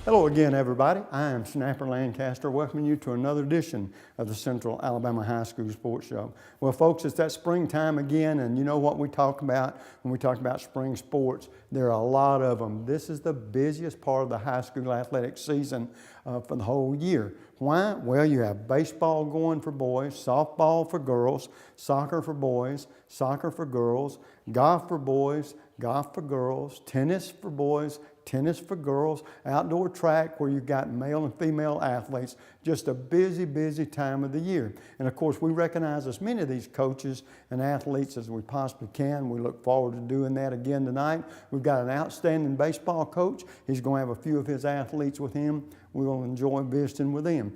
Hello again, everybody. I am Snapper Lancaster, welcoming you to another edition of the Central Alabama High School Sports Show. Well, folks, it's that springtime again, and you know what we talk about when we talk about spring sports? There are a lot of them. This is the busiest part of the high school athletic season for the whole year. Why? Well, you have baseball going for boys, softball for girls, soccer for boys, soccer for girls, golf for boys, golf for girls, tennis for boys, tennis for girls, outdoor track where you've got male and female athletes. Just a busy, busy time of the year. And of course, we recognize as many of these coaches and athletes as we possibly can. We look forward to doing that again tonight. We've got an outstanding baseball coach. He's going to have a few of his athletes with him. We will enjoy visiting with them.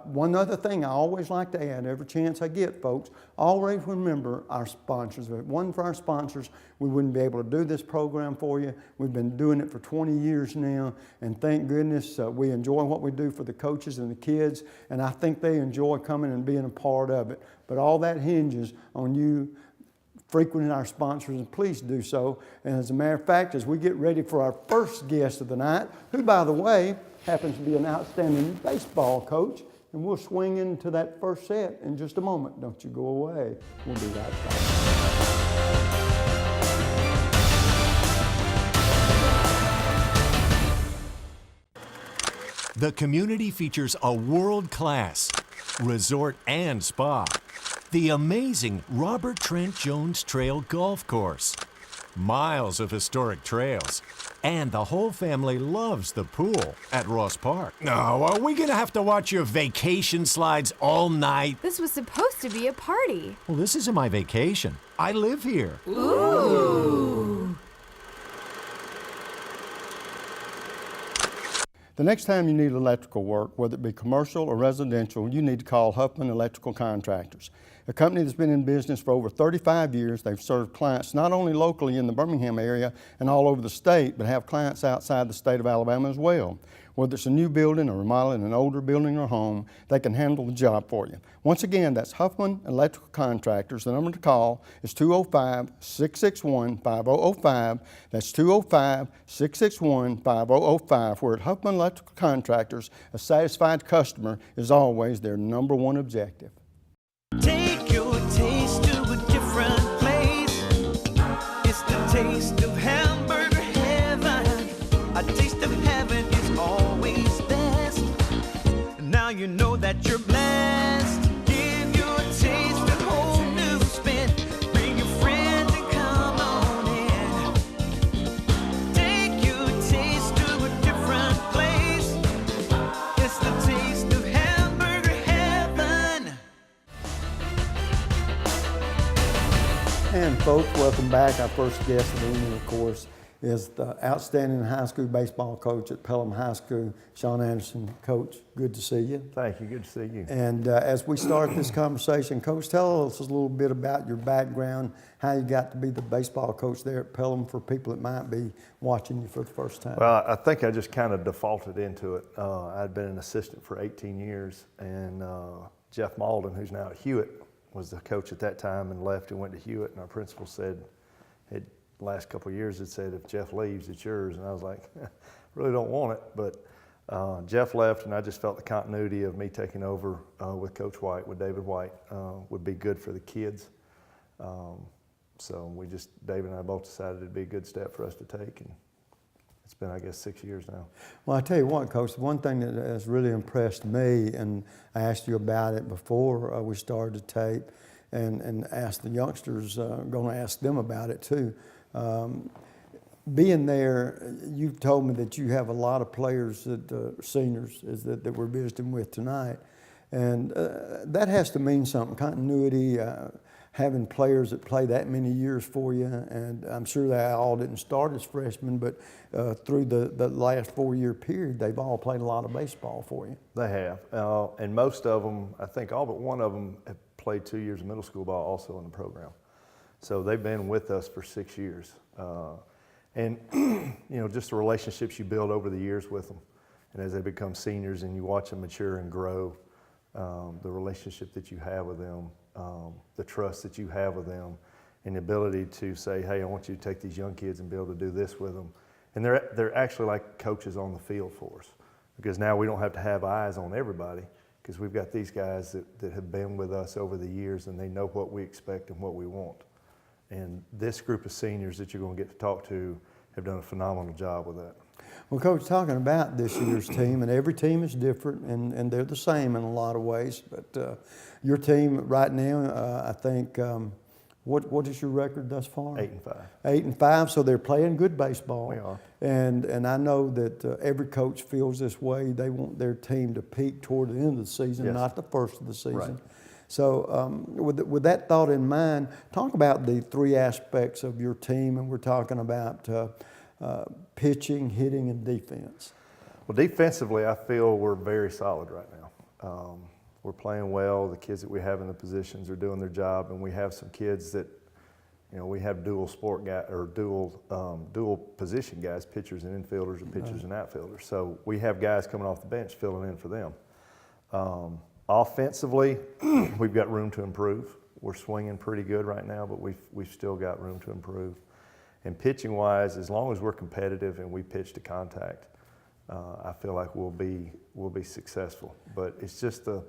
One other thing I always like to add, every chance I get, folks, always remember our sponsors. If it wasn't for our sponsors, we wouldn't be able to do this program for you. We've been doing it for 20 years now, and thank goodness we enjoy what we do for the coaches and the kids, and I think they enjoy coming and being a part of it. But all that hinges on you frequenting our sponsors, and please do so. And as a matter of fact, as we get ready for our first guest of the night, who, by the way, happens to be an outstanding baseball coach, and we'll swing into that first set in just a moment. Don't you go away. We'll be right back. The community features a world-class resort and spa, the amazing Robert Trent Jones Trail Golf Course, miles of historic trails, and the whole family loves the pool at Ross Park. No, are we gonna have to watch your vacation slides all night? This was supposed to be a party. Well, this isn't my vacation. I live here. Ooh. The next time you need electrical work, whether it be commercial or residential, you need to call Huffman Electrical Contractors. A company that's been in business for over 35 years. They've served clients not only locally in the Birmingham area and all over the state, but have clients outside the state of Alabama as well. Whether it's a new building or remodeling an older building or home, they can handle the job for you. Once again, that's Huffman Electrical Contractors. The number to call is 205-661-5005. That's 205-661-5005. Where at Huffman Electrical Contractors, a satisfied customer is always their number one objective. Take your taste to a different place. It's the taste of hamburger heaven. A taste of heaven is always best. Now you know that you're blessed. Give your taste a whole new spin. Bring your friends and come on in. Take your taste to a different place. It's the taste of hamburger heaven. And folks, welcome back. Our first guest of the evening, of course, is the outstanding high school baseball coach at Pelham High School, Sean Anderson. Coach, good to see you. Thank you, good to see you. And as we start this conversation, Coach, tell us a little bit about your background, how you got to be the baseball coach there at Pelham for people that might be watching you for the first time. Well, I think I just kind of defaulted into it. I'd been an assistant for 18 years, and Jeff Malden, who's now at Hewitt, was the coach at that time and left and went to Hewitt, and our principal said, the last couple of years, it said, if Jeff leaves, it's yours. And I was like, really don't want it. But Jeff left, and I just felt the continuity of me taking over with Coach White, with David White, would be good for the kids. So David and I both decided it'd be a good step for us to take. And it's been, I guess, 6 years now. Well, I tell you what, Coach, one thing that has really impressed me, and I asked you about it before we started the tape, and asked the youngsters, going to ask them about it too. Being there, you've told me that you have a lot of players that seniors that we're visiting with tonight, and that has to mean something. Continuity, having players that play that many years for you, and I'm sure they all didn't start as freshmen, but through the last 4-year period, they've all played a lot of baseball for you. They have, and most of them, I think all but one of them have played 2 years of middle school ball also in the program. So they've been with us for 6 years. And just the relationships you build over the years with them. And as they become seniors and you watch them mature and grow, the relationship that you have with them, the trust that you have with them, and the ability to say, hey, I want you to take these young kids and be able to do this with them. And they're actually like coaches on the field for us. because now we don't have to have eyes on everybody, because we've got these guys that have been with us over the years, and they know what we expect and what we want. And this group of seniors that you're going to get to talk to have done a phenomenal job with that. Well, Coach, talking about this year's team, and every team is different, and they're the same in a lot of ways. But your team right now, I think, what is your record thus far? 8-5. 8-5. So they're playing good baseball. We are. And I know that every coach feels this way. They want their team to peak toward the end of the season, Yes. not the first of the season. Right. So with that thought in mind, talk about the three aspects of your team, and we're talking about pitching, hitting, and defense. Well, defensively, I feel we're very solid right now. We're playing well. The kids that we have in the positions are doing their job, and we have some kids that, we have dual sport guy or dual position guys, pitchers and infielders, and pitchers and outfielders. So we have guys coming off the bench filling in for them. Offensively, we've got room to improve. We're swinging pretty good right now, but we've still got room to improve. And pitching-wise, as long as we're competitive and we pitch to contact, I feel like we'll be successful. But it's just the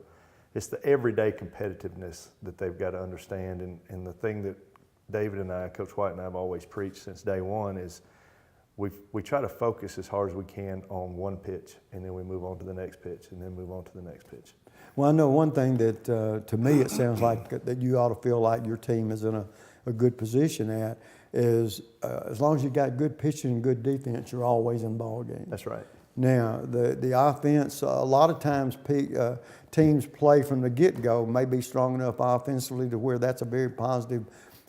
everyday competitiveness that they've got to understand. And the thing that David and I, Coach White and I, have always preached since day one is we try to focus as hard as we can on one pitch, and then we move on to the next pitch, and then move on to the next pitch. Well, I know one thing that to me it sounds like that you ought to feel like your team is in a good position at is as long as you got good pitching and good defense, you're always in ball games. That's right. Now, the offense, a lot of times teams play from the get-go, may be strong enough offensively to where that's a very positive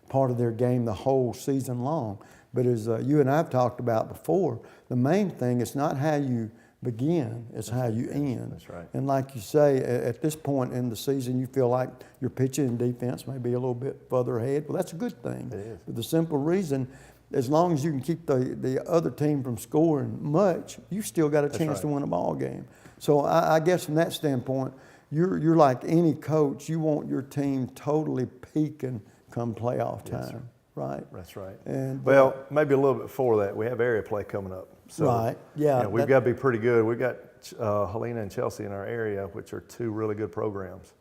part of their game the whole season long. But as you and I have talked about before, the main thing is not how you begin, it's how you end. That's right. And like you say, at this point in the season, you feel like your pitching and defense may be a little bit further ahead. Well, that's a good thing. It is. For the simple reason, as long as you can keep the other team from scoring much, you still got a chance to win a ball game. So I guess from that standpoint, you're like any coach. You want your team totally peaking come playoff time, Yes, right? That's right. And well, maybe a little bit before that, we have area play coming up. So, right. Yeah. we've got to be pretty good. We've got Helena and Chelsea in our area, which are two really good programs,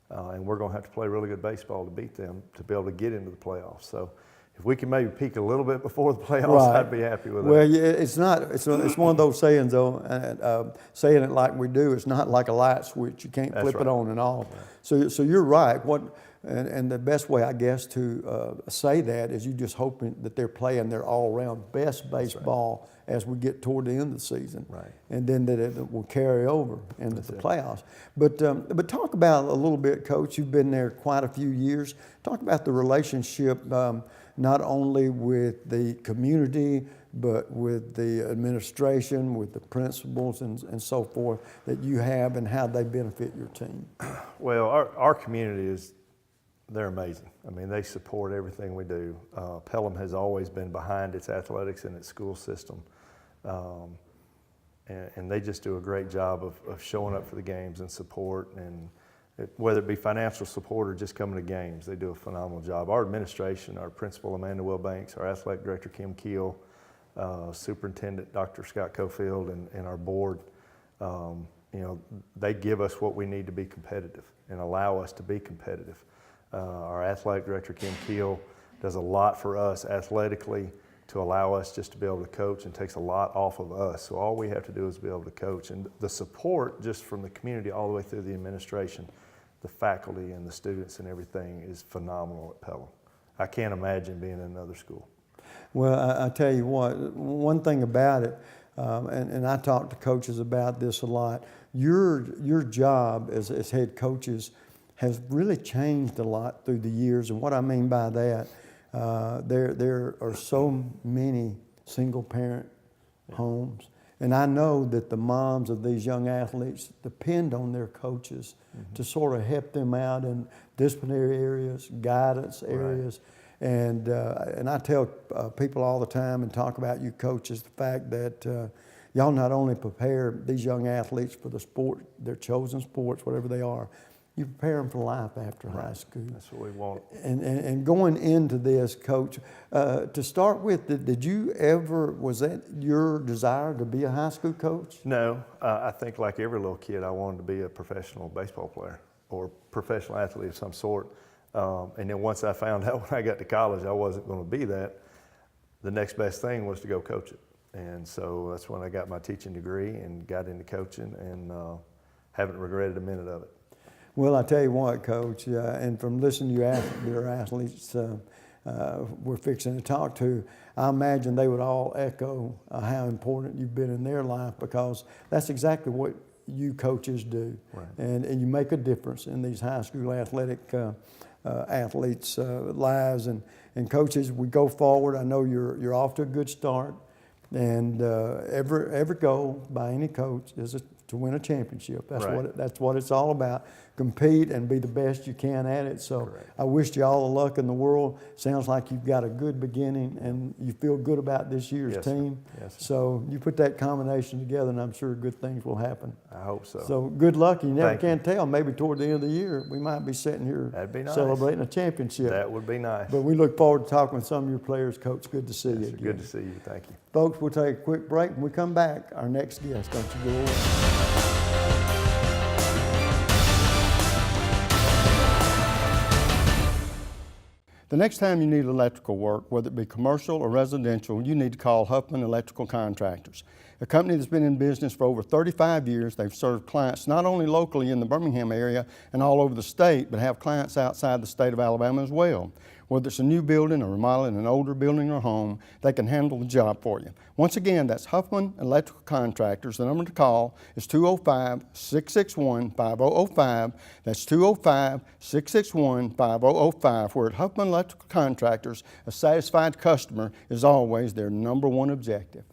and we're going to have to play really good baseball to beat them to be able to get into the playoffs. So, if we can maybe peak a little bit before the playoffs, Right. I'd be happy with that. Well, yeah, it's not. It's one of those sayings, though. Saying it like we do, it's not like a light switch. You can't flip it on and off. So you're right. And the best way, I guess, to say that is you just hoping that they're playing their all-around best baseball as we get toward the end of the season, Right. and then that it will carry over into the playoffs. But talk about a little bit, Coach. You've been there quite a few years. Talk about the relationship. Not only with the community, but with the administration, with the principals and so forth that you have, and how they benefit your team. Well, our community they're amazing. I mean, they support everything we do. Pelham has always been behind its athletics and its school system. And they just do a great job of showing up for the games and support, and whether it be financial support or just coming to games, they do a phenomenal job. Our administration, our principal Amanda Wilbanks, our athletic director Kim Keel, superintendent Dr. Scott Cofield, and our board, they give us what we need to be competitive and allow us to be competitive. Our athletic director Kim Keel does a lot for us athletically to allow us just to be able to coach, and takes a lot off of us. So all we have to do is be able to coach. And the support just from the community all the way through the administration, the faculty and the students and everything is phenomenal at Pelham. I can't imagine being in another school. Well, I tell you what, one thing about it, and I talk to coaches about this a lot, your job as head coaches has really changed a lot through the years. And what I mean by that, there are so many single-parent homes. And I know that the moms of these young athletes depend on their coaches to sort of help them out in disciplinary areas, guidance areas. Right. And I tell people all the time and talk about you coaches, the fact that y'all not only prepare these young athletes for the sport, their chosen sports, whatever they are, you prepare them for life after high school. That's what we want. And going into this, Coach, to start with, did you ever, was that your desire to be a high school coach? No, I think like every little kid, I wanted to be a professional baseball player or professional athlete of some sort. And then once I found out when I got to college I wasn't going to be that, the next best thing was to go coach it. And so that's when I got my teaching degree and got into coaching, and haven't regretted a minute of it. Well, I tell you what, Coach, and from listening to your athletes we're fixing to talk to, I imagine they would all echo how important you've been in their life, because that's exactly what you coaches do. Right. And you make a difference in these high school athletic athletes' lives. And coaches, we go forward. I know you're off to a good start, and every goal by any coach is to win a championship. That's what it's all about. Compete and be the best you can at it. So Correct. I wish you all the luck in the world. Sounds like you've got a good beginning, and you feel good about this year's Yes, sir. team. Yes, sir. So you put that combination together, and I'm sure good things will happen. I hope so. So good luck. You never Thank can tell. Maybe toward the end of the year, we might be sitting here That'd be nice. celebrating a championship. That would be nice. But we look forward to talking with some of your players, Coach. Good to see you Yes, sir. again. Good to see you. Thank you. Folks, we'll take a quick break. When we come back, our next guest, don't you go away. The next time you need electrical work, whether it be commercial or residential, you need to call Huffman Electrical Contractors, a company that's been in business for over 35 years. They've served clients not only locally in the Birmingham area and all over the state, but have clients outside the state of Alabama as well. Whether it's a new building or remodeling an older building or home, they can handle the job for you. Once again, that's Huffman Electrical Contractors. The number to call is 205-661-5005. That's 205-661-5005. Where at Huffman Electrical Contractors, a satisfied customer is always their number one objective.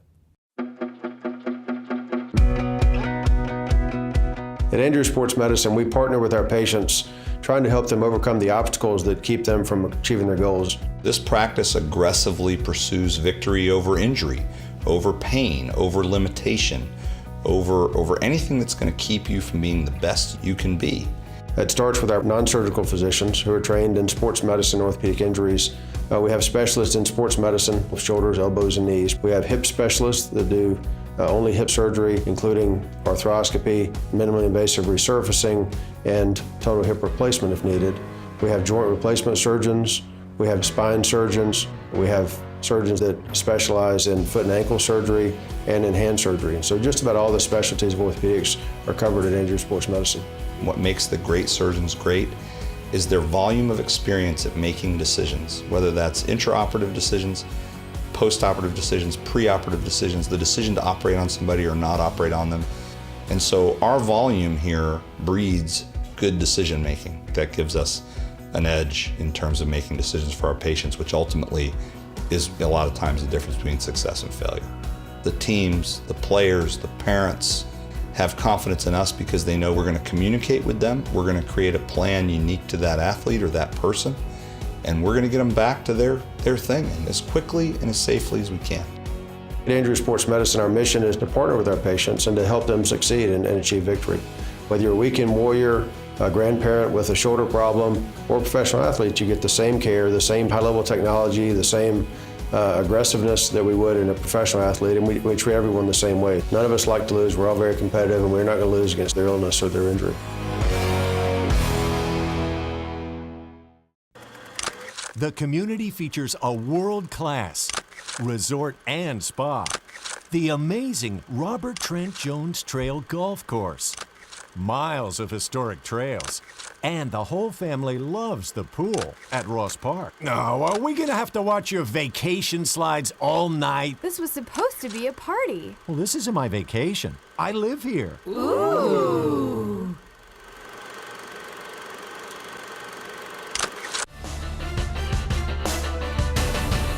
At Andrew Sports Medicine, we partner with our patients, trying to help them overcome the obstacles that keep them from achieving their goals. This practice aggressively pursues victory over injury, over pain, over limitation, over anything that's going to keep you from being the best you can be. It starts with our non-surgical physicians who are trained in sports medicine, orthopedic injuries. We have specialists in sports medicine with shoulders, elbows, and knees. We have hip specialists that do only hip surgery, including arthroscopy, minimally invasive resurfacing, and total hip replacement if needed. We have joint replacement surgeons. We have spine surgeons. We have surgeons that specialize in foot and ankle surgery and in hand surgery. So just about all the specialties of orthopedics are covered at Andrew Sports Medicine. What makes the great surgeons great is their volume of experience at making decisions, whether that's intraoperative decisions, post-operative decisions, pre-operative decisions, the decision to operate on somebody or not operate on them. And so our volume here breeds good decision making. That gives us an edge in terms of making decisions for our patients, which ultimately is a lot of times the difference between success and failure. The teams, the players, the parents have confidence in us because they know we're going to communicate with them. We're going to create a plan unique to that athlete or that person, and we're going to get them back to their thing and as quickly and as safely as we can. At Andrew Sports Medicine, our mission is to partner with our patients and to help them succeed and achieve victory. Whether you're a weekend warrior, a grandparent with a shoulder problem, or a professional athlete, you get the same care, the same high-level technology, the same aggressiveness that we would in a professional athlete, and we treat everyone the same way. None of us like to lose. We're all very competitive, and we're not going to lose against their illness or their injury. The community features a world-class resort and spa, the amazing Robert Trent Jones Trail Golf Course, miles of historic trails, and the whole family loves the pool at Ross Park. No, are we gonna have to watch your vacation slides all night? This was supposed to be a party. Well, this isn't my vacation. I live here. Ooh.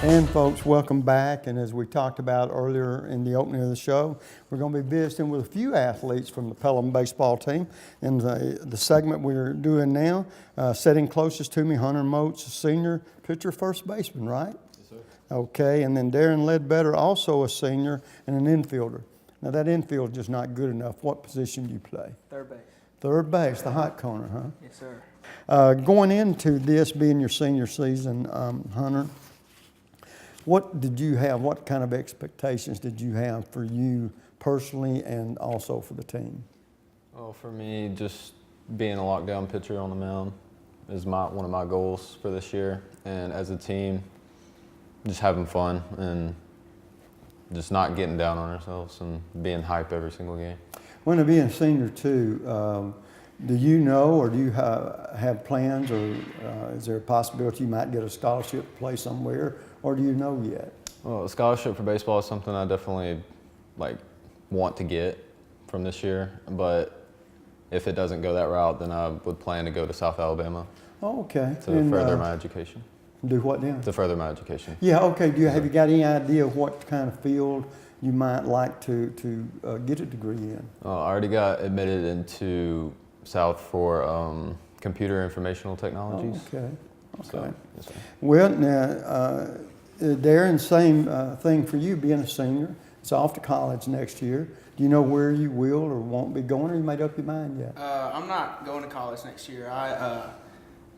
And folks, welcome back. And as we talked about earlier in the opening of the show, we're going to be visiting with a few athletes from the Pelham baseball team. In the segment we're doing now, sitting closest to me, Hunter Moats, a senior pitcher, first baseman, right? Yes, sir. Okay, and then Darren Ledbetter, also a senior and an infielder. Now that infield is just not good enough. What position do you play? Third base. Third base, the hot corner, huh? Yes, sir. Going into this being your senior season, Hunter, what did you have? What kind of expectations did you have for you personally and also for the team? Well, for me, just being a lockdown pitcher on the mound is one of my goals for this year. And as a team, just having fun and just not getting down on ourselves and being hype every single game. When to being a senior too, do you know or do you have plans or is there a possibility you might get a scholarship to play somewhere or do you know yet? Well, a scholarship for baseball is something I definitely want to get from this year, but if it doesn't go that route, then I would plan to go to South Alabama. Oh, okay. To further my education. Do what now? To further my education. Yeah, okay. Have you got any idea what kind of field you might like to get a degree in? I already got admitted into South for computer informational technologies. Oh, okay. So, yes, sir. Well, now, Darren, same thing for you being a senior. It's off to college next year. Do you know where you will or won't be going, or you made up your mind yet? I'm not going to college next year. I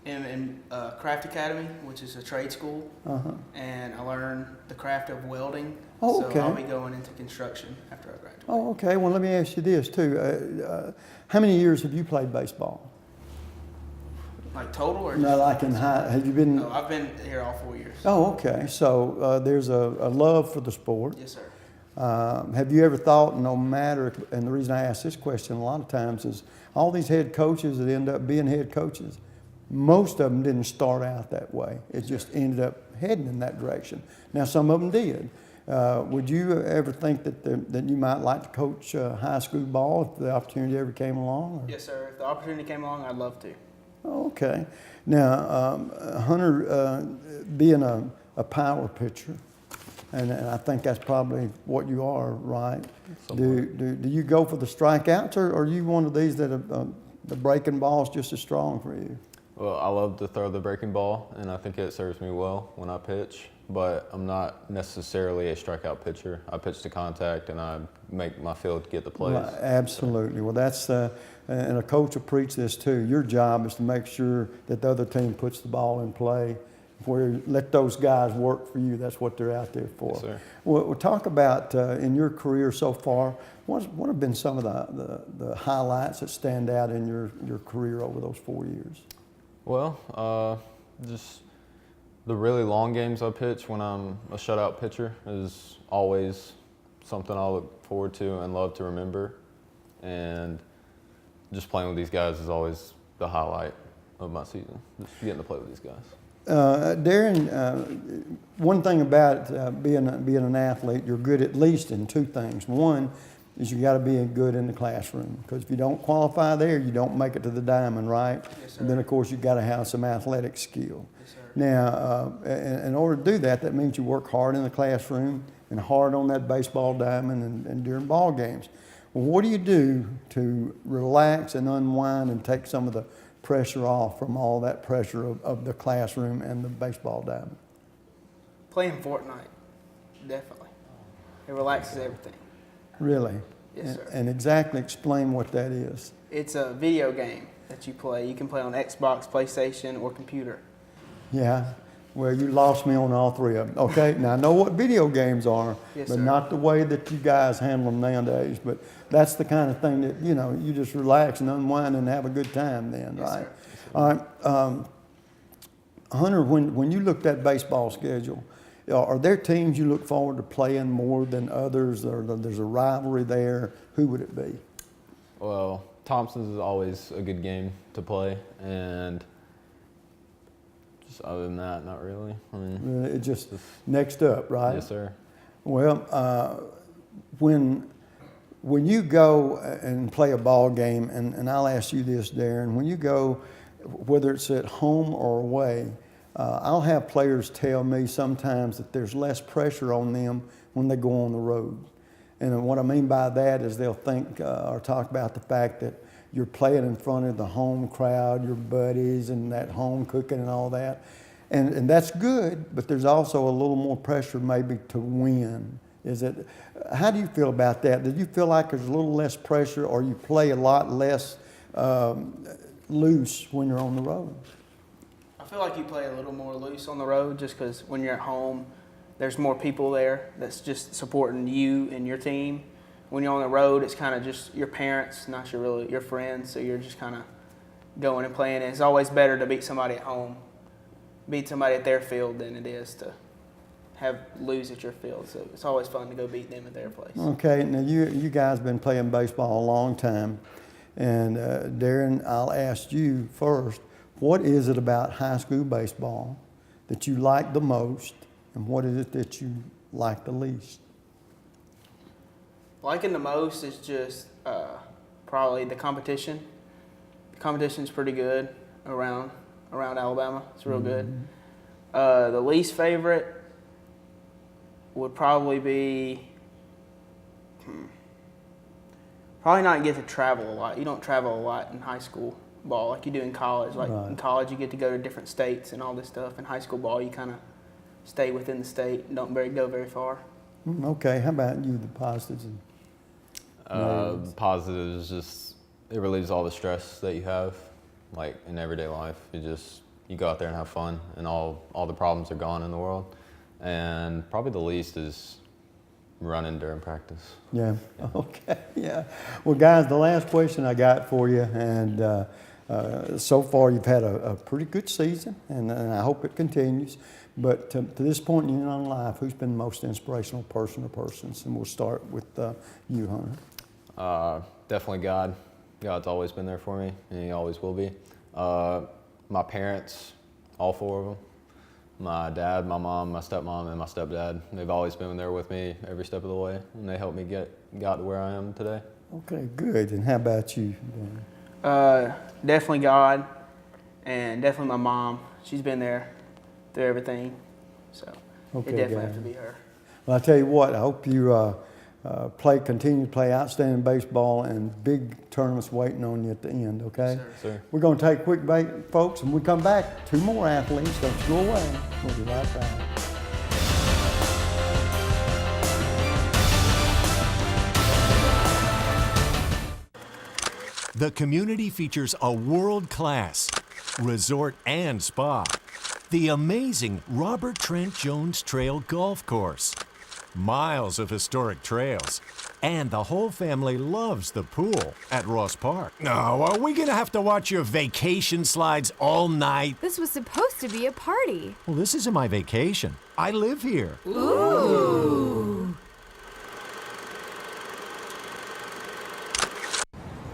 am in Craft Academy, which is a trade school, and I learn the craft of welding. Oh, okay. So I'll be going into construction after I graduate. Oh, okay. Well, let me ask you this too. How many years have you played baseball? Like total or No, like in high. Have you been? No, I've been here all 4 years. Oh, okay. So there's a love for the sport. Yes, sir. Have you ever thought, no matter, and the reason I ask this question a lot of times is all these head coaches that end up being head coaches, most of them didn't start out that way. It just ended up heading in that direction. Now, some of them did. Would you ever think that you might like to coach high school ball if the opportunity ever came along? Or? Yes, sir. If the opportunity came along, I'd love to. Okay. Now, Hunter, being a power pitcher, and I think that's probably what you are, right? Do you go for the strikeouts, or are you one of these that the breaking ball is just as strong for you? Well, I love to throw the breaking ball, and I think it serves me well when I pitch, but I'm not necessarily a strikeout pitcher. I pitch to contact, and I make my field get the plays. Well, absolutely. Well, that's, and a coach will preach this too. Your job is to make sure that the other team puts the ball in play, where let those guys work for you. That's what they're out there for. Yes, sir. We'll talk about in your career so far, what have been some of the highlights that stand out in your career over those 4 years? Well, just the really long games I pitch when I'm a shutout pitcher is always something I look forward to and love to remember. And just playing with these guys is always the highlight of my season, just getting to play with these guys. Darren, one thing about being an athlete, you're good at least in two things. One is you got to be good in the classroom, because if you don't qualify there, you don't make it to the diamond, right? Yes, sir. And then, of course, you got to have some athletic skill. Yes, sir. Now, in order to do that, that means you work hard in the classroom and hard on that baseball diamond and during ball games. Well, what do you do to relax and unwind and take some of the pressure off from all that pressure of the classroom and the baseball diamond? Playing Fortnite, definitely. It relaxes everything. Really? Yes, sir. And exactly explain what that is. It's a video game that you play. You can play on Xbox, PlayStation, or computer. Yeah. Well, you lost me on all three of them. Okay. Now I know what video games are, Yes, but sir. not the way that you guys handle them nowadays. But that's the kind of thing that, you just relax and unwind and have a good time then, Yes, right? sir. All right. Hunter, when you looked at baseball schedule, are there teams you look forward to playing more than others, or there's a rivalry there? Who would it be? Well, Thompson's is always a good game to play, and just other than that, not really. I mean, It just next up, right? yes, sir. Well, when you go and play a ball game, and I'll ask you this, Darren, when you go, whether it's at home or away, I'll have players tell me sometimes that there's less pressure on them when they go on the road. And what I mean by that is they'll think or talk about the fact that you're playing in front of the home crowd, your buddies, and that home cooking and all that. And that's good, but there's also a little more pressure maybe to win. How do you feel about that? Do you feel like there's a little less pressure, or you play a lot less loose when you're on the road? I feel like you play a little more loose on the road just because when you're at home, there's more people there that's just supporting you and your team. When you're on the road, it's kind of just your parents, not your friends, so you're just kind of going and playing. And it's always better to beat somebody at home, beat somebody at their field than it is to lose at your field. So it's always fun to go beat them at their place. Okay, now you guys been playing baseball a long time, and Darren, I'll ask you first, what is it about high school baseball that you like the most, and what is it that you like the least? Liking the most is just probably the competition. The competition's pretty good around Alabama. It's real good. The least favorite would probably be probably not get to travel a lot. You don't travel a lot in high school ball like you do in college. Like in college, you get to go to different states and all this stuff. In high school ball, you kind of stay within the state and don't go very far. Okay, how about you, the positives? The positive is just it relieves all the stress that you have, like in everyday life. You go out there and have fun, and all the problems are gone in the world. And probably the least is running during practice. Yeah. Okay. Yeah. Well, guys, the last question I got for you, and so far you've had a pretty good season, and I hope it continues. But to this point in your own life, who's been the most inspirational person or persons? And we'll start with you, Hunter. Definitely God. God's always been there for me, and He always will be. My parents, all four of them. My dad, my mom, my stepmom, and my stepdad. They've always been there with me every step of the way, and they helped me got to where I am today. Okay, good. And how about you, Dan? Definitely God, and definitely my mom. She's been there through everything, so Okay, it definitely God. has to be her. Well, I tell you what, I hope you continue to play outstanding baseball, and big tournaments waiting on you at the end, okay? Sir. We're going to take a quick break, folks, and when we come back, two more athletes. Don't you go away. We'll be right back. The community features a world-class resort and spa, the amazing Robert Trent Jones Trail Golf Course, miles of historic trails, and the whole family loves the pool at Ross Park. Now, are we gonna have to watch your vacation slides all night? This was supposed to be a party. Well, this isn't my vacation. I live here. Ooh.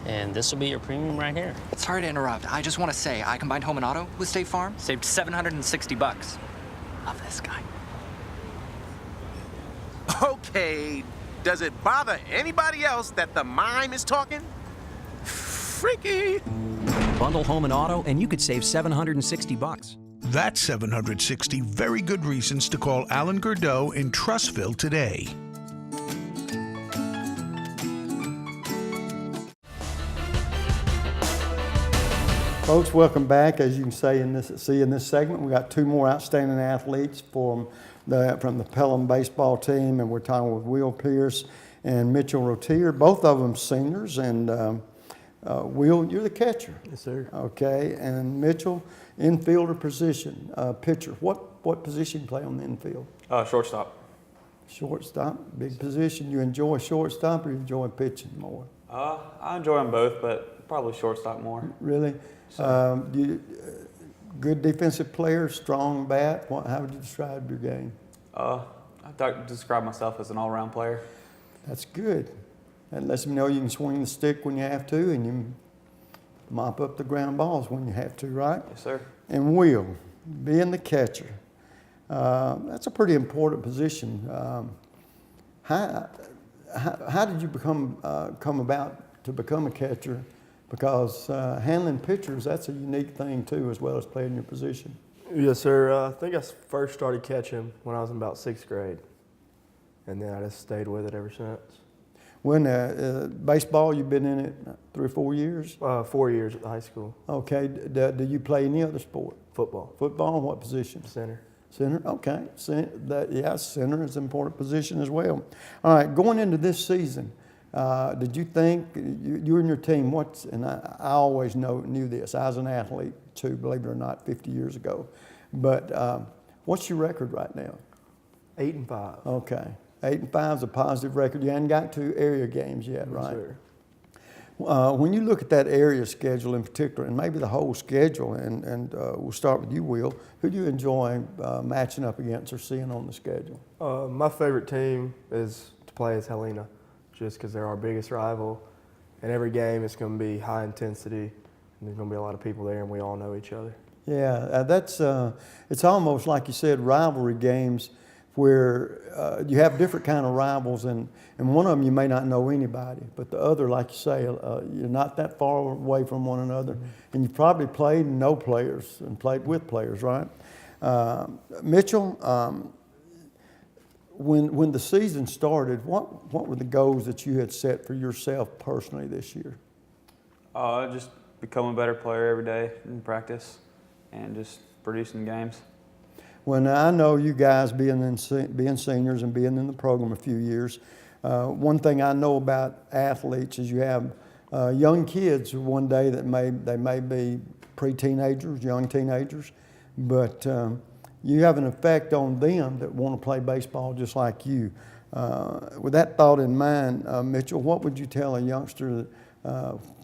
And this will be your premium right here. Sorry to interrupt. I just want to say I combined home and auto with State Farm. Saved $760. Love this guy. Okay, does it bother anybody else that the mime is talking? Freaky. Bundle home and auto, and you could save $760. That's 760 very good reasons to call Alan Gurdeau in Trussville today. Folks, welcome back. As you can see in this segment, we got two more outstanding athletes from the Pelham baseball team, and we're talking with Will Pierce and Mitchell Rotier, both of them seniors. And Will, you're the catcher. Yes, sir. Okay, and Mitchell, infielder position, pitcher. What position you play on the infield? Shortstop. Shortstop, big position. You enjoy shortstop or you enjoy pitching more? I enjoy them both, but probably shortstop more. Really? Good defensive player, strong bat. How would you describe your game? I describe myself as an all-around player. That's good. That lets me know you can swing the stick when you have to, and you mop up the ground balls when you have to, right? Yes, sir. And Will, being the catcher, that's a pretty important position. How did you come about to become a catcher? Because handling pitchers, that's a unique thing too, as well as playing your position. Yes, sir. I think I first started catching when I was in about 6th grade, and then I just stayed with it ever since. When baseball, you've been in it 3 or 4 years? 4 years at the high school. Okay. Do you play any other sport? Football. Football, what position? Center. Center, okay. Center is an important position as well. All right, going into this season, Did you think, you and your team, and I always knew this, I was an athlete too, believe it or not, 50 years ago. But what's your record right now? 8-5. Okay. 8-5 is a positive record. You haven't got to area games yet, right? Sure. When you look at that area schedule in particular, and maybe the whole schedule, and we'll start with you, Will, who do you enjoy matching up against or seeing on the schedule? My favorite team is to play is Helena, just because they're our biggest rival. And every game is going to be high intensity, and there's going to be a lot of people there, and we all know each other. Yeah, it's almost like you said, rivalry games where you have different kind of rivals, and one of them you may not know anybody, but the other, like you say, you're not that far away from one another, and you probably played and know players and played with players, right? Mitchell, when the season started, what were the goals that you had set for yourself personally this year? Just become a better player every day in practice and just producing games. Well, now I know you guys being seniors and being in the program a few years, one thing I know about athletes is you have young kids one day that may be pre-teenagers, young teenagers, but you have an effect on them that want to play baseball just like you. With that thought in mind, Mitchell, what would you tell a youngster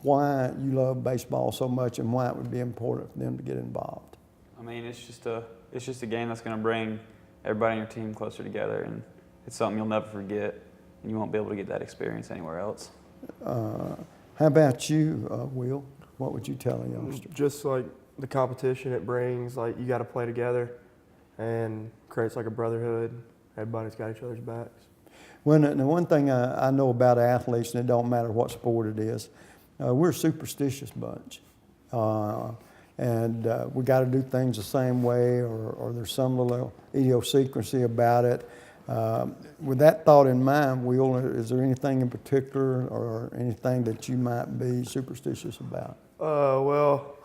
why you love baseball so much and why it would be important for them to get involved? I mean, it's just a game that's going to bring everybody on your team closer together, and it's something you'll never forget, and you won't be able to get that experience anywhere else. How about you, Will? What would you tell a youngster? Just like the competition it brings, like you got to play together and creates like a brotherhood. Everybody's got each other's backs. Well, the one thing I know about athletes, and it don't matter what sport it is, we're a superstitious bunch. And we got to do things the same way, or there's some little idiosyncrasy about it. With that thought in mind, Will, is there anything in particular or anything that you might be superstitious about? Well,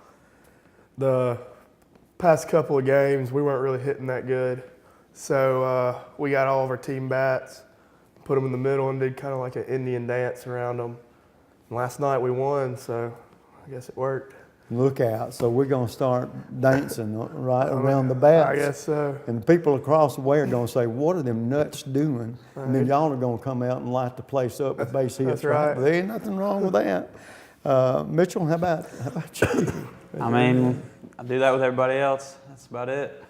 the past couple of games, we weren't really hitting that good. So we got all of our team bats, put them in the middle, and did kind of like an Indian dance around them. And last night we won, so I guess it worked. Look out. So we're going to start dancing right around the bats. I guess so. And the people across the way are going to say, what are them nuts doing? Right. And then y'all are going to come out and light the place up with base hits. That's right. But there ain't nothing wrong with that. Mitchell, how about you? I mean, I do that with everybody else. That's about it.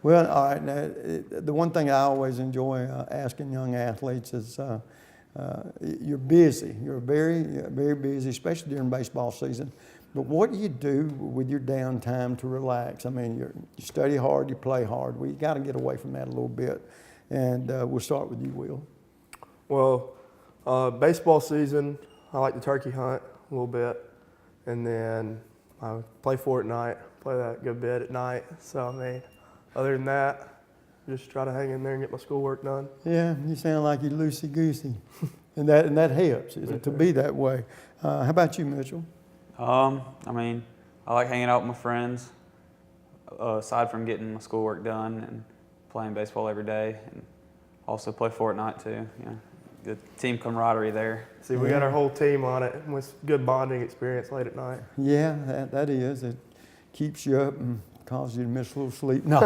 Well, all right. Now, the one thing I always enjoy asking young athletes is you're busy. You're very, very busy, especially during baseball season. But what do you do with your downtime to relax? I mean, you study hard, you play hard. Well, you got to get away from that a little bit. And we'll start with you, Will. Well, baseball season, I like the turkey hunt a little bit. And then I play Fortnite, play that a good bit at night. So, I mean, other than that, just try to hang in there and get my schoolwork done. Yeah, you sound like you're loosey-goosey. and that helps, to be that way. How about you, Mitchell? I mean, I like hanging out with my friends, aside from getting my schoolwork done and playing baseball every day, and also play Fortnite too. Yeah, good team camaraderie there. See, we got our whole team on it, and it's good bonding experience late at night. Yeah, that is. It keeps you up and causes you to miss a little sleep. No,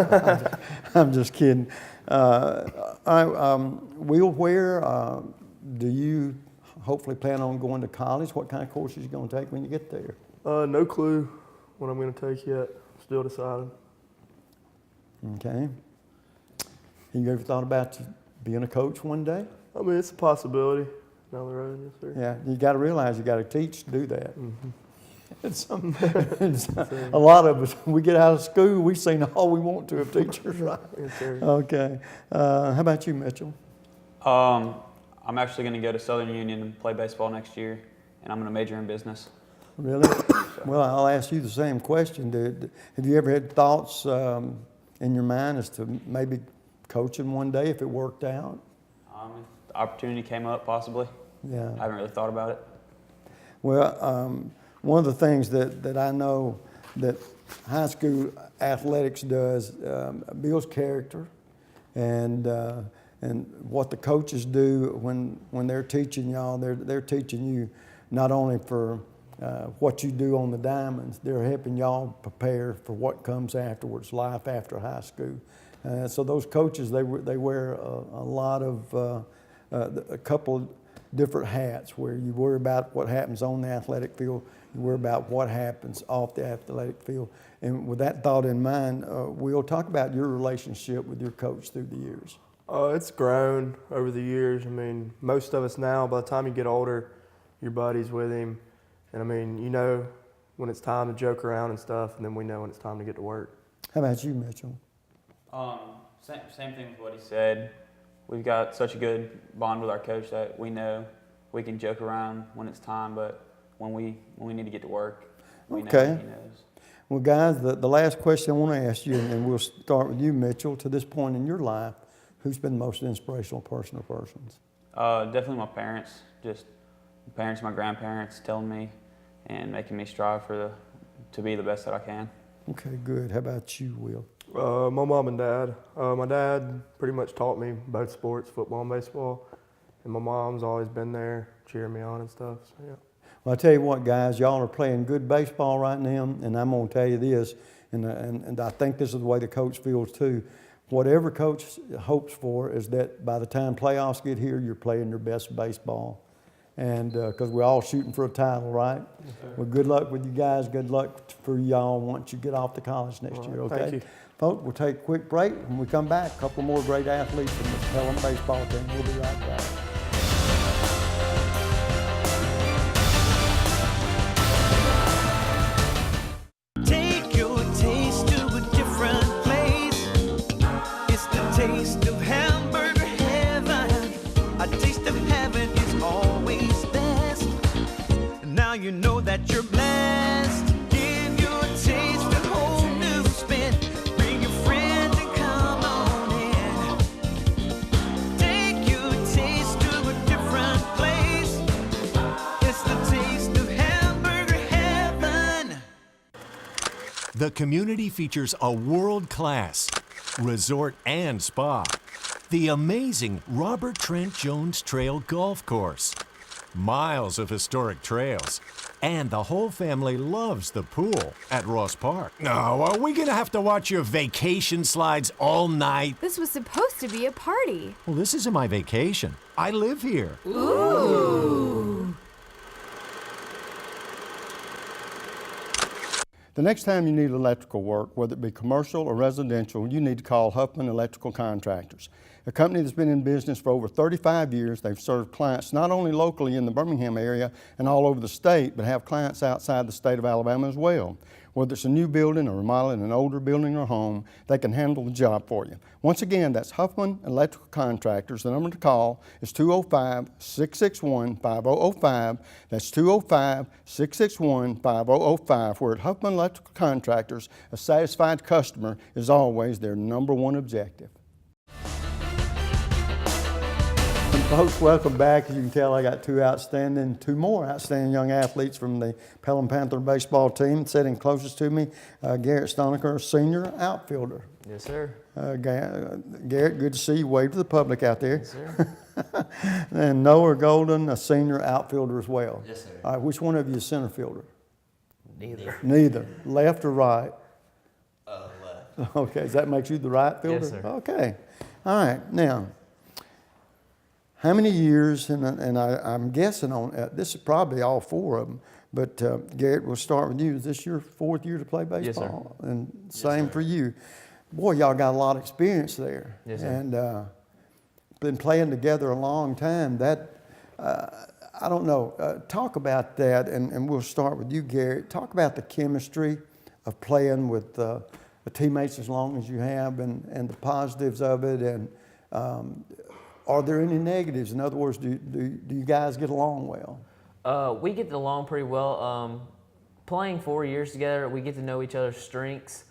I'm just kidding. Will, where do you hopefully plan on going to college? What kind of courses are you going to take when you get there? No clue what I'm going to take yet. Still deciding. Okay. Have you ever thought about being a coach one day? I mean, it's a possibility down the road, yes, sir. Yeah, you got to realize you got to teach to do that. Mm-hmm. A lot of us, we get out of school, we've seen all we want to of teachers, right? Yes, sir. Okay. How about you, Mitchell? I'm actually going to go to Southern Union and play baseball next year, and I'm going to major in business. Really? Well, I'll ask you the same question. Have you ever had thoughts in your mind as to maybe coaching one day if it worked out? If the opportunity came up, possibly. Yeah. I haven't really thought about it. Well, one of the things that I know that high school athletics does builds character, and and what the coaches do when they're teaching y'all. They're teaching you not only for what you do on the diamonds, they're helping y'all prepare for what comes afterwards, life after high school. So those coaches, they wear a lot of, a couple different hats, where you worry about what happens on the athletic field, you worry about what happens off the athletic field. And with that thought in mind, we'll talk about your relationship with your coach through the years. It's grown over the years. I mean, most of us now, by the time you get older, you're buddies with him. And I mean, you know when it's time to joke around and stuff, and then we know when it's time to get to work. How about you, Mitchell? Same thing with what he said. We've got such a good bond with our coach that we know we can joke around when it's time, but when we need to get to work, we know he knows. Well, guys, the last question I want to ask you, and we'll start with you, Mitchell. To this point in your life, who's been the most inspirational person or persons? Definitely my parents. Just my parents, my grandparents telling me and making me strive to be the best that I can. Okay, good. How about you, Will? My mom and dad. My dad pretty much taught me both sports, football and baseball. And my mom's always been there cheering me on and stuff, so yeah. Well, I tell you what, guys, y'all are playing good baseball right now, and I'm going to tell you this, and I think this is the way the coach feels too. Whatever coach hopes for is that by the time playoffs get here, you're playing your best baseball. And because we're all shooting for a title, right? Okay. Well, good luck with you guys. Good luck for y'all once you get off to college next year, okay? Thank you. Folks, we'll take a quick break. When we come back, a couple more great athletes from the Pelham baseball team. We'll be right back. Take your taste to a different place. It's the taste of hamburger heaven. A taste of heaven is always best. Now you know that you're blessed. Give your taste a whole new spin. Bring your friends and come on in. Take your taste to a different place. It's the taste of hamburger heaven. The community features a world-class resort and spa, the amazing Robert Trent Jones Trail Golf Course, miles of historic trails, and the whole family loves the pool at Ross Park. Now, are we gonna have to watch your vacation slides all night? This was supposed to be a party. Well, this isn't my vacation. I live here. Ooh. The next time you need electrical work, whether it be commercial or residential, you need to call Huffman Electrical Contractors. A company that's been in business for over 35 years. They've served clients not only locally in the Birmingham area and all over the state, but have clients outside the state of Alabama as well. Whether it's a new building or remodeling an older building or home, they can handle the job for you. Once again, that's Huffman Electrical Contractors. The number to call is 205-661-5005. That's 205-661-5005. Where at Huffman Electrical Contractors, a satisfied customer is always their #1 objective. Folks, welcome back. As you can tell, I got two more outstanding young athletes from the Pelham Panther baseball team. Sitting closest to me, Garrett Stoneker, senior outfielder. Yes, sir. Garrett, good to see you. Wave to the public out there. Yes, sir. And Noah Golden, a senior outfielder as well. Yes, sir. All right, which one of you is center fielder? Neither. Neither. Left or right? Left. Okay, does that make you the right fielder? Yes, sir. Okay. All right, now, how many years, and I'm guessing on, this is probably all four of them, but Garrett, we'll start with you. Is this your 4th year to play baseball? Yes, sir. And same for you. Boy, y'all got a lot of experience there. Yes, sir. And been playing together a long time. That, I don't know, talk about that, and we'll start with you, Garrett. Talk about the chemistry of playing with the teammates as long as you have, and the positives of it, and are there any negatives? In other words, do you guys get along well? We get along pretty well. Playing 4 years together, we get to know each other's strengths,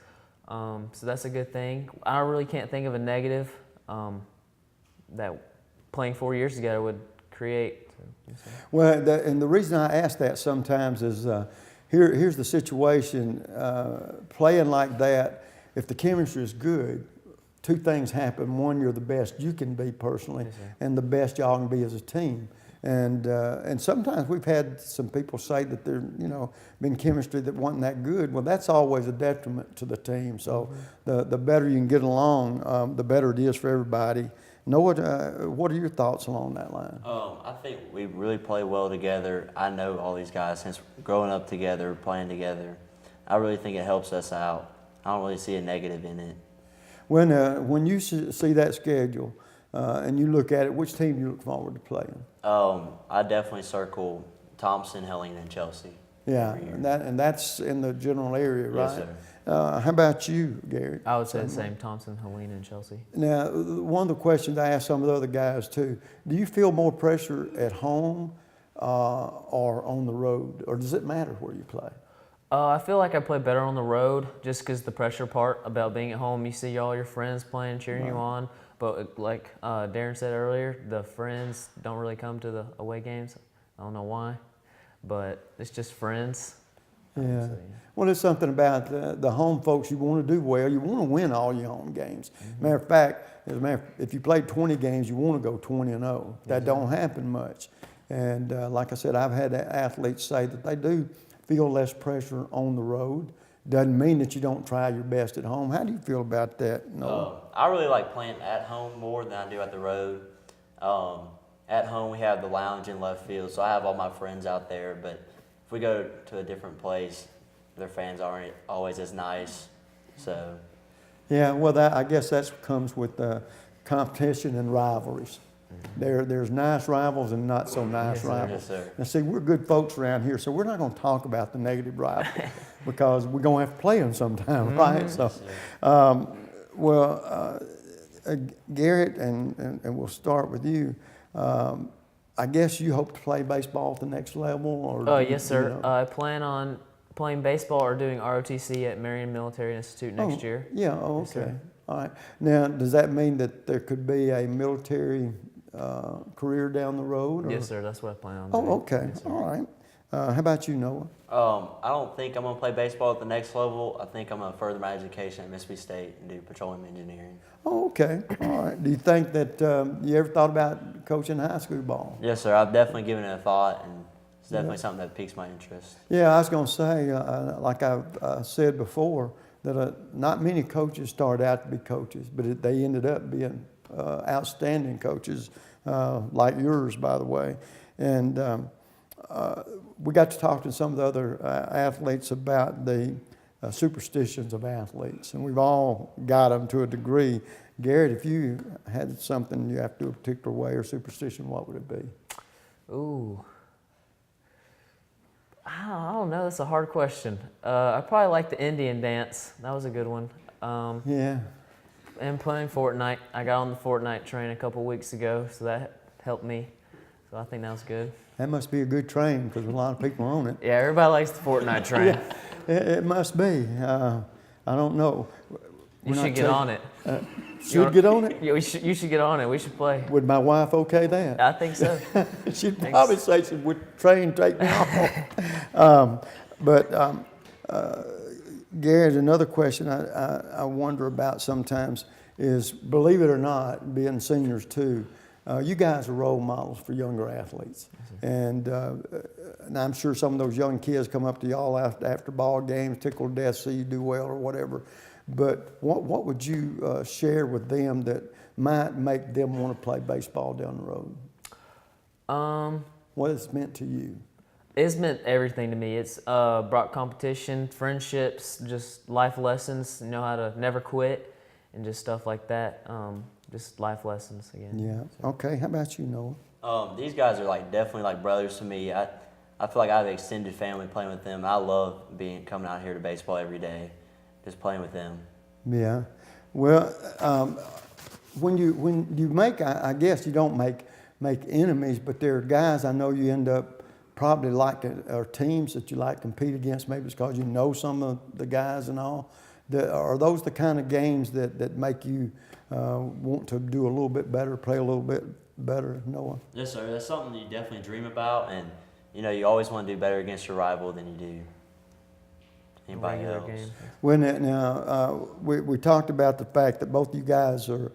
so that's a good thing. I really can't think of a negative that playing 4 years together would create. Well, and the reason I ask that sometimes is here's the situation. Playing like that, if the chemistry is good, two things happen. One, you're the best you can be personally, and the best y'all can be as a team. And sometimes we've had some people say that there, been chemistry that wasn't that good. Well, that's always a detriment to the team. So the better you can get along, the better it is for everybody. Noah, what are your thoughts along that line? I think we really play well together. I know all these guys since growing up together, playing together. I really think it helps us out. I don't really see a negative in it. When you see that schedule and you look at it, which team do you look forward to playing? I definitely circle Thompson, Helena, and Chelsea. Yeah, and that's in the general area, right? Yes, sir. How about you, Gary? I would say the same, Thompson, Helena, and Chelsea. Now, one of the questions I asked some of the other guys too, do you feel more pressure at home or on the road, or does it matter where you play? I feel like I play better on the road just because the pressure part about being at home, you see all your friends playing, cheering you on. But like Darren said earlier, the friends don't really come to the away games. I don't know why, but it's just friends. Yeah. Well, there's something about the home folks. You want to do well. You want to win all your home games. Matter of fact, if you played 20 games, you want to go 20-0. That don't happen much. And like I said, I've had athletes say that they do feel less pressure on the road. Doesn't mean that you don't try your best at home. How do you feel about that, Noah? I really like playing at home more than I do at the road. At home, we have the lounge in left field, so I have all my friends out there. But if we go to a different place, their fans aren't always as nice. So. Yeah, well, I guess that comes with competition and rivalries. There's nice rivals and not so nice rivals. Yes, sir. Now, see, we're good folks around here, so we're not going to talk about the negative rival because we're going to have to play them sometime, right? So, Garrett, and we'll start with you. I guess you hope to play baseball at the next level, or? Yes, sir. I plan on playing baseball or doing ROTC at Marion Military Institute next year. Yeah. Okay. Yes, all right. Now, does that mean that there could be a military career down the road? Or? Yes, sir. That's what I plan on doing. Oh, okay. Yes, all right. How about you, Noah? I don't think I'm going to play baseball at the next level. I think I'm going to further my education at Mississippi State and do petroleum engineering. Oh, okay. All right. Do you think that you ever thought about coaching high school ball? Yes, sir. I've definitely given it a thought, and it's definitely something that piques my interest. Yeah, I was going to say, like I've said before, that not many coaches start out to be coaches, but they ended up being outstanding coaches, like yours, by the way. And we got to talk to some of the other athletes about the superstitions of athletes, and we've all got them to a degree. Garrett, if you had something you have to do a particular way or superstition, what would it be? Ooh. I don't know. That's a hard question. I probably like the Indian dance. That was a good one. Yeah. And playing Fortnite. I got on the Fortnite train a couple weeks ago, so that helped me. So I think that was good. That must be a good train because a lot of people own it. Yeah, everybody likes the Fortnite train. Yeah, it must be. I don't know. You should get on it. Should get on it? Yeah, you should get on it. We should play. Would my wife okay that? I think so. She'd probably say she would train take me off. Garrett, another question I wonder about sometimes is, believe it or not, being seniors too, you guys are role models for younger athletes. And I'm sure some of those young kids come up to y'all after ball games, tickled to death, see you do well or whatever. But what would you share with them that might make them want to play baseball down the road? What it's meant to you? It's meant everything to me. It's brought competition, friendships, just life lessons, how to never quit, and just stuff like that. Just life lessons again. Yeah. Okay. How about you, Noah? These guys are definitely like brothers to me. I feel like I have an extended family playing with them. I love coming out here to baseball every day, just playing with them. Yeah. Well, when you make, I guess you don't make enemies, but there are guys I know you end up probably or teams that you like to compete against. Maybe it's because you know some of the guys and all. Are those the kind of games that make you want to do a little bit better, play a little bit better, Noah? Yes, sir. That's something you definitely dream about, and you always want to do better against your rival than you do. anybody regular else. games. Now, we talked about the fact that both you guys are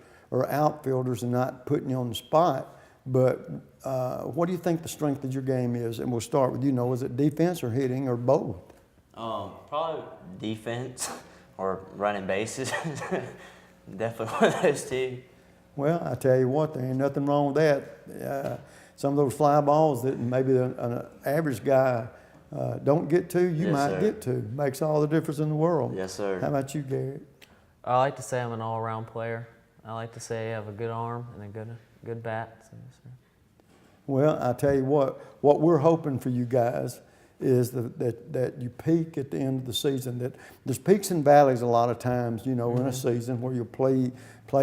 outfielders and not putting you on the spot, but what do you think the strength of your game is? And we'll start with you. Is it defense or hitting or both? Probably defense or running bases. Definitely one of those two. Well, I tell you what, there ain't nothing wrong with that. Some of those fly balls that maybe an average guy don't get to, you Yes, might sir. get to. Makes all the difference in the world. Yes, sir. How about you, Garrett? I like to say I'm an all-around player. I like to say I have a good arm and a good bat. So, yes, sir. Well, I tell you what we're hoping for you guys is that you peak at the end of the season. That there's peaks and valleys a lot of times, in a season where you play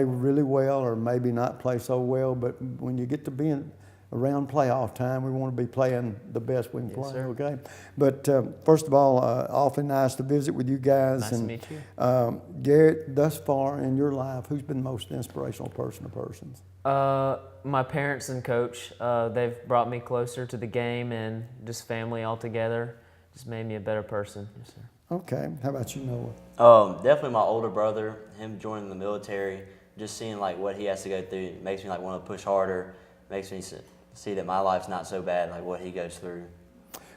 really well or maybe not play so well. But when you get to being around playoff time, we want to be playing the best we can play. sir. Okay. But first of all, awfully nice to visit with you guys. Nice to meet you. Garrett, thus far in your life, who's been the most inspirational person or persons? My parents and coach, they've brought me closer to the game, and just family altogether just made me a better person. Yes, sir. Okay. How about you, Noah? Definitely my older brother, him joining the military, just seeing like what he has to go through makes me like want to push harder, makes me see that my life's not so bad like what he goes through.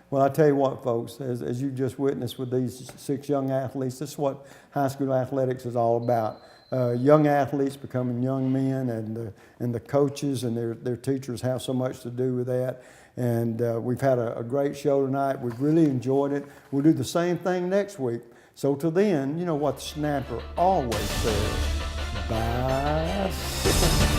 Well, I tell you what, folks, as you just witnessed with these 6 young athletes, this is what high school athletics is all about. Young athletes becoming young men, and the coaches and their teachers have so much to do with that. And we've had a great show tonight. We've really enjoyed it. We'll do the same thing next week. So till then, you know what the snapper always says, bye.